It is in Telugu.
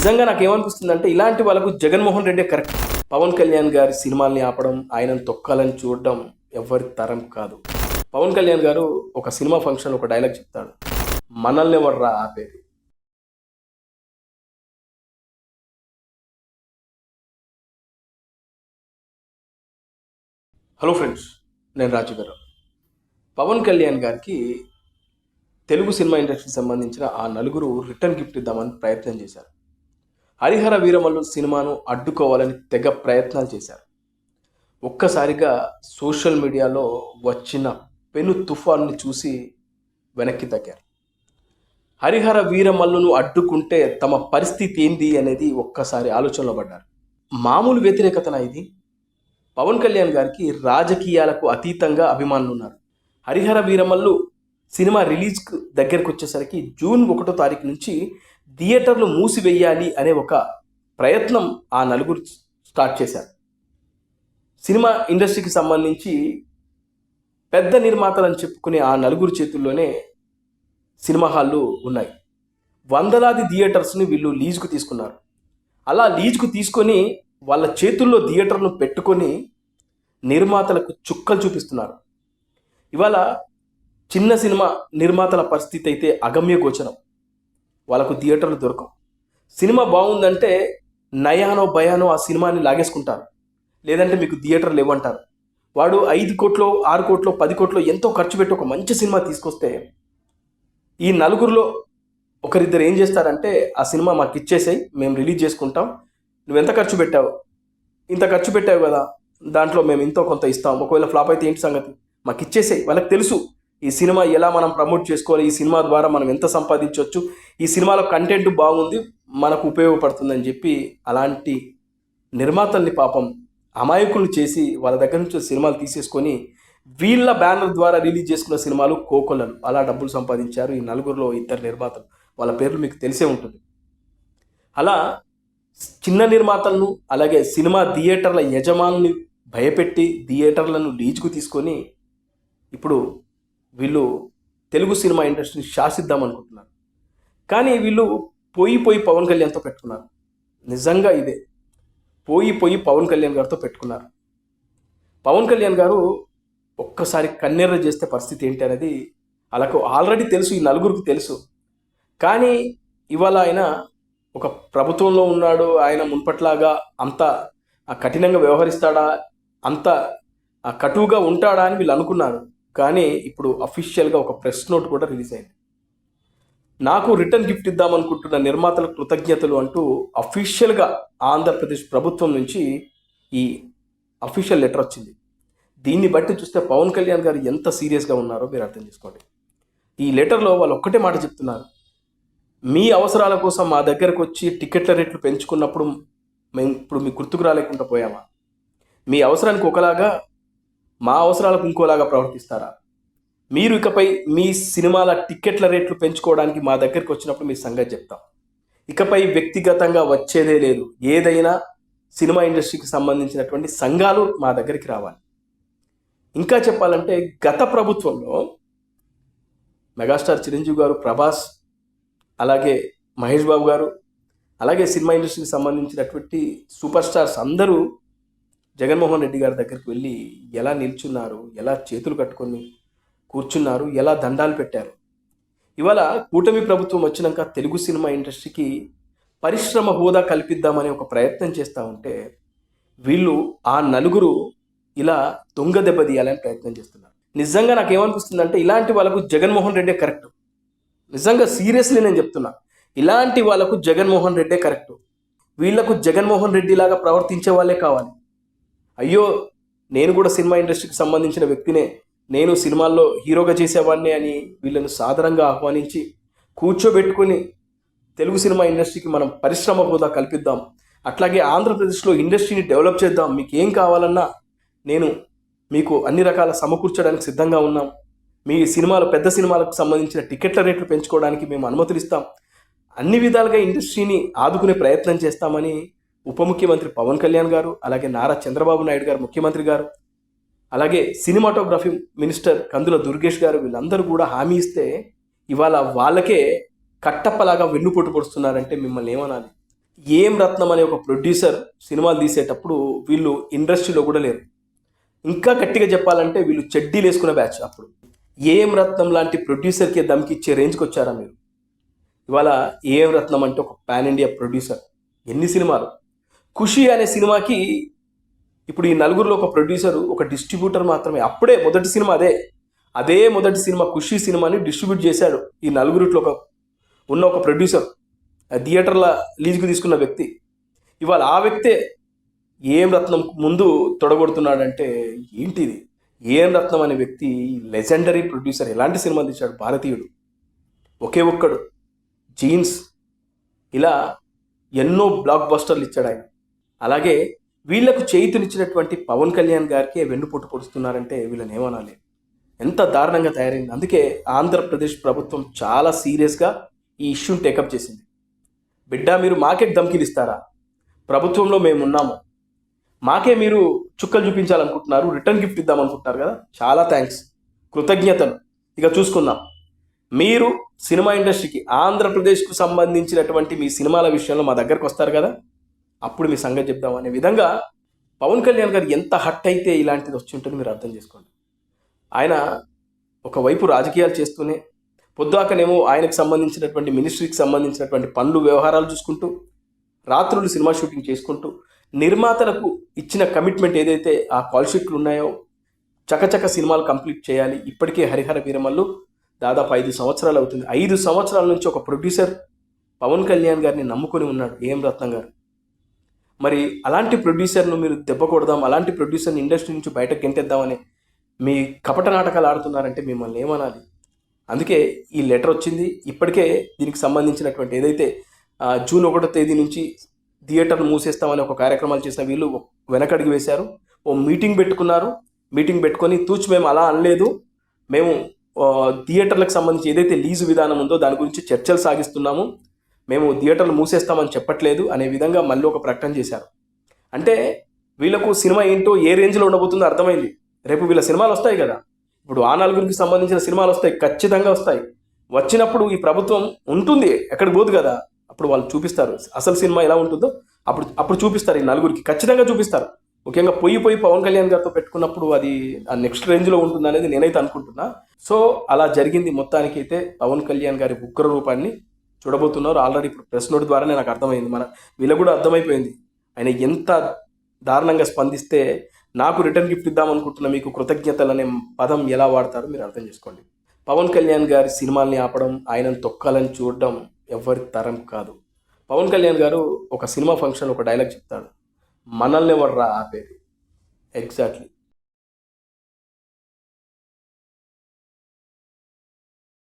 నిజంగా నాకేమనిపిస్తుందంటే ఇలాంటి వాళ్ళకు జగన్మోహన్ రెడ్డి కరెక్ట్. పవన్ కళ్యాణ్ గారి సినిమాల్ని ఆపడం, ఆయనను తొక్కాలని చూడడం ఎవరి తరం కాదు. పవన్ కళ్యాణ్ గారు ఒక సినిమా ఫంక్షన్ ఒక డైలాగ్ చెప్తాడు, మనల్ని ఎవర్రా ఆపేది. హలో ఫ్రెండ్స్, నేను రాజు గారు. పవన్ కళ్యాణ్ గారికి తెలుగు సినిమా ఇండస్ట్రీకి సంబంధించిన ఆ నలుగురు రిటర్న్ గిఫ్ట్ ఇద్దామని ప్రయత్నం చేశారు. హరిహర వీరమల్లు సినిమాను అడ్డుకోవాలని తెగ ప్రయత్నాలు చేశారు. ఒక్కసారిగా సోషల్ మీడియాలో వచ్చిన పెను తుఫాన్ని చూసి వెనక్కి తగ్గారు. హరిహర వీరమల్లును అడ్డుకుంటే తమ పరిస్థితి ఏంది అనేది ఒక్కసారి ఆలోచనలో పడ్డారు. మామూలు వ్యతిరేకతన ఇది. పవన్ కళ్యాణ్ గారికి రాజకీయాలకు అతీతంగా అభిమానులు ఉన్నారు. హరిహర వీరమల్లు సినిమా రిలీజ్కు దగ్గరకు వచ్చేసరికి జూన్ 1వ తారీఖు నుంచి థియేటర్లు మూసివేయాలి అనే ఒక ప్రయత్నం ఆ నలుగురు స్టార్ట్ చేశారు. సినిమా ఇండస్ట్రీకి సంబంధించి పెద్ద నిర్మాతలని చెప్పుకునే ఆ నలుగురు చేతుల్లోనే సినిమా హాళ్ళు ఉన్నాయి. వందలాది థియేటర్స్ని వీళ్ళు లీజుకు తీసుకున్నారు. అలా లీజుకు తీసుకొని వాళ్ళ చేతుల్లో థియేటర్ను పెట్టుకొని నిర్మాతలకు చుక్కలు చూపిస్తున్నారు. ఇవాళ చిన్న సినిమా నిర్మాతల పరిస్థితి అయితే అగమ్య గోచరం. వాళ్ళకు థియేటర్లు దొరకవు. సినిమా బాగుందంటే నయానో భయానో ఆ సినిమాని లాగేసుకుంటారు, లేదంటే మీకు థియేటర్లు లేవంటారు. వాడు 5 కోట్లు 6 కోట్లు 10 కోట్లు ఎంతో ఖర్చు పెట్టి ఒక మంచి సినిమా తీసుకొస్తే ఈ నలుగురిలో ఒకరిద్దరు ఏం చేస్తారంటే, ఆ సినిమా మాకు ఇచ్చేసాయి, మేము రిలీజ్ చేసుకుంటాం, నువ్వెంత ఖర్చు పెట్టావు, ఇంత ఖర్చు పెట్టావు కదా, దాంట్లో మేము ఇంతో కొంత ఇస్తాం, ఒకవేళ ఫ్లాప్ అయితే ఏంటి సంగతి, మాకు ఇచ్చేసాయి. వాళ్ళకి తెలుసు ఈ సినిమా ఎలా మనం ప్రమోట్ చేసుకోవాలి, ఈ సినిమా ద్వారా మనం ఎంత సంపాదించవచ్చు, ఈ సినిమాలో కంటెంట్ బాగుంది, మనకు ఉపయోగపడుతుందని చెప్పి అలాంటి నిర్మాతల్ని పాపం అమాయకులు చేసి వాళ్ళ దగ్గర నుంచి సినిమాలు తీసేసుకొని వీళ్ళ బ్యానర్ ద్వారా రిలీజ్ చేసుకున్న సినిమాలు కోకొల్లలు అలా డబ్బులు సంపాదించారు ఈ నలుగురిలో ఇద్దరు నిర్మాతలు. వాళ్ళ పేర్లు మీకు తెలిసే ఉంటుంది. అలా చిన్న నిర్మాతలను అలాగే సినిమా థియేటర్ల యజమానుల్ని భయపెట్టి థియేటర్లను లీజుకు తీసుకొని ఇప్పుడు వీళ్ళు తెలుగు సినిమా ఇండస్ట్రీని శాసిద్దాం అనుకుంటున్నారు. కానీ వీళ్ళు పోయి పవన్ కళ్యాణ్తో పెట్టుకున్నారు. నిజంగా ఇదే పోయి పవన్ కళ్యాణ్ గారితో పెట్టుకున్నారు. పవన్ కళ్యాణ్ గారు ఒక్కసారి కన్నెర్ర చేస్తే పరిస్థితి ఏంటి అనేది వాళ్ళకు ఆల్రెడీ తెలుసు, ఈ నలుగురికి తెలుసు. కానీ ఇవాళ ఆయన ఒక ప్రభుత్వంలో ఉన్నాడు, ఆయన మున్పట్లాగా అంత కఠినంగా వ్యవహరిస్తాడా, అంత కటువుగా ఉంటాడా అని వీళ్ళు అనుకున్నారు. కానీ ఇప్పుడు అఫీషియల్గా ఒక ప్రెస్ నోట్ కూడా రిలీజ్ అయింది. నాకు రిటర్న్ గిఫ్ట్ ఇద్దామనుకుంటున్న నిర్మాతలకు కృతజ్ఞతలు అంటూ అఫీషియల్గా ఆంధ్రప్రదేశ్ ప్రభుత్వం నుంచి ఈ అఫీషియల్ లెటర్ వచ్చింది. దీన్ని బట్టి చూస్తే పవన్ కళ్యాణ్ గారు ఎంత సీరియస్గా ఉన్నారో మీరు అర్థం చేసుకోండి. ఈ లెటర్లో వాళ్ళు ఒక్కటే మాట చెప్తున్నారు, మీ అవసరాల కోసం మా దగ్గరకు వచ్చి టికెట్ల రేట్లు పెంచుకున్నప్పుడు మేము ఇప్పుడు మీ గుర్తుకు రాలేకుండా పోయామా? మీ అవసరానికి ఒకలాగా మా అవసరాలకు ఇంకోలాగా ప్రవర్తిస్తారా? మీరు ఇకపై మీ సినిమాల టికెట్ల రేట్లు పెంచుకోవడానికి మా దగ్గరికి వచ్చినప్పుడు మీ సంగతి చెప్తాం. ఇకపై వ్యక్తిగతంగా వచ్చేదే లేదు. ఏదైనా సినిమా ఇండస్ట్రీకి సంబంధించినటువంటి సంఘాలు మా దగ్గరికి రావాలి. ఇంకా చెప్పాలంటే గత ప్రభుత్వంలో మెగాస్టార్ చిరంజీవి గారు, ప్రభాస్, అలాగే మహేష్ బాబు గారు, అలాగే సినిమా ఇండస్ట్రీకి సంబంధించినటువంటి సూపర్ స్టార్స్ అందరూ జగన్మోహన్ రెడ్డి గారి దగ్గరికి వెళ్ళి ఎలా నిల్చున్నారు, ఎలా చేతులు కట్టుకొని కూర్చున్నారు, ఎలా దండాలు పెట్టారు. ఇవాళ కూటమి ప్రభుత్వం వచ్చినాక తెలుగు సినిమా ఇండస్ట్రీకి పరిశ్రమ హోదా కల్పిద్దామని ఒక ప్రయత్నం చేస్తూ ఉంటే వీళ్ళు ఆ నలుగురు ఇలా దొంగ దెబ్బ తీయాలని ప్రయత్నం చేస్తున్నారు. నిజంగా నాకేమనిపిస్తుందంటే ఇలాంటి వాళ్ళకు జగన్మోహన్ రెడ్డే కరెక్ట్. నిజంగా సీరియస్లీ నేను చెప్తున్నా, ఇలాంటి వాళ్ళకు జగన్మోహన్ రెడ్డే కరెక్ట్. వీళ్లకు జగన్మోహన్ రెడ్డి లాగా ప్రవర్తించే వాళ్ళే కావాలి. అయ్యో నేను కూడా సినిమా ఇండస్ట్రీకి సంబంధించిన వ్యక్తినే, నేను సినిమాల్లో హీరోగా చేసేవాడిని అని వీళ్ళను సాధారణంగా ఆహ్వానించి కూర్చోబెట్టుకుని తెలుగు సినిమా ఇండస్ట్రీకి మనం పరిశ్రమ హోదా కల్పిద్దాం, అట్లాగే ఆంధ్రప్రదేశ్లో ఇండస్ట్రీని డెవలప్ చేద్దాం, మీకు ఏం కావాలన్నా నేను మీకు అన్ని రకాల సమకూర్చడానికి సిద్ధంగా ఉన్నాం, మీ సినిమాలు పెద్ద సినిమాలకు సంబంధించిన టికెట్ల రేట్లు పెంచుకోవడానికి మేము అనుమతులు ఇస్తాం, అన్ని విధాలుగా ఇండస్ట్రీని ఆదుకునే ప్రయత్నం చేస్తామని ఉప ముఖ్యమంత్రి పవన్ కళ్యాణ్ గారు, అలాగే నారా చంద్రబాబు నాయుడు గారు ముఖ్యమంత్రి గారు, అలాగే సినిమాటోగ్రఫీ మినిస్టర్ కందుల దుర్గేష్ గారు వీళ్ళందరూ కూడా హామీ ఇస్తే ఇవాళ వాళ్ళకే కట్టప్పలాగా వెన్నుపోటు పొడుస్తున్నారంటే మిమ్మల్ని ఏమనాలి? ఏం రత్నం అనే ఒక ప్రొడ్యూసర్ సినిమాలు తీసేటప్పుడు వీళ్ళు ఇండస్ట్రీలో కూడా లేరు. ఇంకా గట్టిగా చెప్పాలంటే వీళ్ళు చెడ్డీలు వేసుకునే బ్యాచ్ అప్పుడు. ఏం రత్నం లాంటి ప్రొడ్యూసర్కి దమ్కిచ్చే రేంజ్కి వచ్చారా మీరు? ఇవాళ ఏం రత్నం అంటే ఒక పాన్ ఇండియా ప్రొడ్యూసర్. ఎన్ని సినిమాలు! ఖుషి అనే సినిమాకి ఇప్పుడు ఈ నలుగురిలో ఒక ప్రొడ్యూసర్, ఒక డిస్ట్రిబ్యూటర్ మాత్రమే. అప్పుడే మొదటి సినిమా అదే మొదటి సినిమా ఖుషి సినిమాని డిస్ట్రిబ్యూట్ చేశాడు ఈ నలుగురిలో ఉన్న ఒక ప్రొడ్యూసర్, థియేటర్ల లీజుకు తీసుకున్న వ్యక్తి. ఇవాళ ఆ వ్యక్తే ఏం రత్నం ముందు తొడగొడుతున్నాడంటే ఏంటిది? ఏం రత్నం అనే వ్యక్తి లెజెండరీ ప్రొడ్యూసర్. ఎలాంటి సినిమా తీశాడు? భారతీయుడు, ఒకే ఒక్కడు, జీన్స్, ఇలా ఎన్నో బ్లాక్ బస్టర్లు ఇచ్చాడు ఆయన. అలాగే వీళ్లకు చేతునిచ్చినటువంటి పవన్ కళ్యాణ్ గారికి వెన్నుపోటు పొడుస్తున్నారంటే వీళ్ళని ఏమనాలి? ఎంత దారుణంగా తయారైంది. అందుకే ఆంధ్రప్రదేశ్ ప్రభుత్వం చాలా సీరియస్గా ఈ ఇష్యూని టేకప్ చేసింది. బిడ్డ, మీరు మాకే ధమ్కీలు ఇస్తారా? ప్రభుత్వంలో మేము ఉన్నాము, మాకే మీరు చుక్కలు చూపించాలనుకుంటున్నారు, రిటర్న్ గిఫ్ట్ ఇద్దామనుకుంటున్నారు కదా, చాలా థ్యాంక్స్, కృతజ్ఞతలు. ఇక చూసుకుందాం. మీరు సినిమా ఇండస్ట్రీకి, ఆంధ్రప్రదేశ్కు సంబంధించినటువంటి మీ సినిమాల విషయంలో మా దగ్గరకు వస్తారు కదా, అప్పుడు మీ సంగతి చెప్దాం అనే విధంగా పవన్ కళ్యాణ్ గారు ఎంత హట్ అయితే ఇలాంటిది వచ్చి ఉంటుంది మీరు అర్థం చేసుకోండి. ఆయన ఒకవైపు రాజకీయాలు చేస్తూనే పొద్దాకనేమో ఆయనకు సంబంధించినటువంటి మినిస్ట్రీకి సంబంధించినటువంటి పనులు వ్యవహారాలు చూసుకుంటూ, రాత్రులు సినిమా షూటింగ్ చేసుకుంటూ, నిర్మాతలకు ఇచ్చిన కమిట్మెంట్ ఏదైతే ఆ కాల్ షీట్లు ఉన్నాయో చకచక సినిమాలు కంప్లీట్ చేయాలి. ఇప్పటికే హరిహర వీరమల్లు దాదాపు 5 సంవత్సరాలు అవుతుంది. 5 సంవత్సరాల నుంచి ఒక ప్రొడ్యూసర్ పవన్ కళ్యాణ్ గారిని నమ్ముకొని ఉన్నాడు, ఏం రత్నం గారు. మరి అలాంటి ప్రొడ్యూసర్ను మీరు దెబ్బ కొడదాం, అలాంటి ప్రొడ్యూసర్ని ఇండస్ట్రీ నుంచి బయటకు గెంటేద్దామని మీ కపట నాటకాలు ఆడుతున్నారంటే మిమ్మల్ని ఏమనాలి? అందుకే ఈ లెటర్ వచ్చింది. ఇప్పటికే దీనికి సంబంధించినటువంటి ఏదైతే జూన్ 1వ తేదీ నుంచి థియేటర్లు మూసేస్తామని ఒక కార్యక్రమాలు చేసిన వీళ్ళు వెనకడిగి వేశారు. ఓ మీటింగ్ పెట్టుకున్నారు. మీటింగ్ పెట్టుకొని మేము అలా అనలేదు, మేము థియేటర్లకు సంబంధించి ఏదైతే లీజు విధానం ఉందో దాని గురించి చర్చలు సాగిస్తున్నాము, మేము థియేటర్లు మూసేస్తామని చెప్పట్లేదు అనే విధంగా మళ్ళీ ఒక ప్రకటన చేశారు. అంటే వీళ్ళకు సినిమా ఏంటో, ఏ రేంజ్లో ఉండబోతుందో అర్థమైంది. రేపు వీళ్ళ సినిమాలు వస్తాయి కదా, ఇప్పుడు ఆ నలుగురికి సంబంధించిన సినిమాలు వస్తాయి, ఖచ్చితంగా వస్తాయి. వచ్చినప్పుడు ఈ ప్రభుత్వం ఉంటుంది, ఎక్కడికి పోదు కదా, అప్పుడు వాళ్ళు చూపిస్తారు అసలు సినిమా ఎలా ఉంటుందో. అప్పుడు చూపిస్తారు, ఈ నలుగురికి ఖచ్చితంగా చూపిస్తారు. ముఖ్యంగా పోయి పవన్ కళ్యాణ్ గారితో పెట్టుకున్నప్పుడు అది ఆ నెక్స్ట్ రేంజ్లో ఉంటుంది అనేది నేనైతే అనుకుంటున్నా. సో అలా జరిగింది. మొత్తానికి అయితే పవన్ కళ్యాణ్ గారి ఉగ్ర రూపాన్ని చూడబోతున్నారు. ఆల్రెడీ ఇప్పుడు ప్రెస్ నోట్ ద్వారానే నాకు అర్థమైంది, వీళ్ళకు కూడా అర్థమైపోయింది ఆయన ఎంత దారుణంగా స్పందిస్తే నాకు రిటర్న్ గిఫ్ట్ ఇద్దామనుకుంటున్న మీకు కృతజ్ఞతలు అనే పదం ఎలా వాడతారో మీరు అర్థం చేసుకోండి. పవన్ కళ్యాణ్ గారి సినిమాల్ని ఆపడం, ఆయనను తొక్కాలని చూడడం ఎవరి తరం కాదు. పవన్ కళ్యాణ్ గారు ఒక సినిమా ఫంక్షన్ ఒక డైలాగ్ చెప్తాడు, మనల్ని ఎవర్రా ఆపేది. ఎగ్జాక్ట్లీ